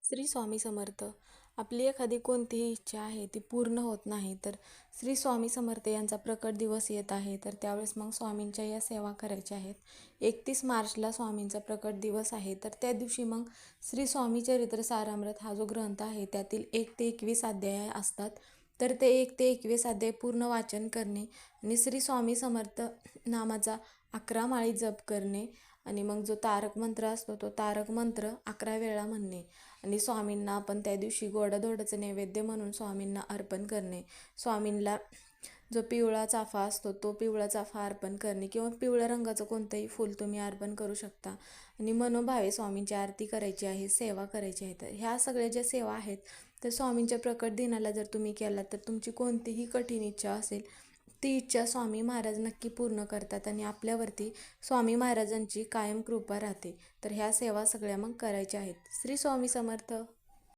श्री स्वामी समर्थ. आपली एखादी कोणतीही इच्छा आहे ती पूर्ण होत नाही, तर श्री स्वामी समर्थ यांचा प्रकट दिवस येत आहे, तर त्यावेळेस मग स्वामींच्या या सेवा करायच्या आहेत. 31 मार्चला स्वामींचा प्रकट दिवस आहे, तर त्या दिवशी मग श्री स्वामी चरित्र सारामृत हा जो ग्रंथ आहे त्यातील 1 ते 21 अध्याय असतात. तर ते 1 ते 21 अध्याय पूर्ण वाचन करणे आणि श्री स्वामी समर्थ नामाचा 11 माळी जप करणे आणि मग जो तारक मंत्र असतो तो तारक मंत्र 11 वेळा म्हणणे आणि स्वामींना आपण त्या दिवशी गोडाधोडाचं नैवेद्य म्हणून स्वामींना अर्पण करणे. स्वामींना जो पिवळा चाफा असतो तो पिवळा चाफा अर्पण करणे किंवा पिवळ्या रंगाचं कोणतंही फूल तुम्ही अर्पण करू शकता आणि मनोभावे स्वामींची आरती करायची आहे, सेवा करायची आहे. तर ह्या सगळ्या ज्या सेवा आहेत तर स्वामींच्या प्रकट दिनाला जर तुम्ही केलात तर तुमची कोणतीही कठीण इच्छा असेल ती इच्छा स्वामी महाराज नक्की पूर्ण करतात आणि आपल्यावरती स्वामी महाराजांची कायम कृपा राहते. तर ह्या सेवा सगळ्या मग करायच्या आहेत. श्री स्वामी समर्थ.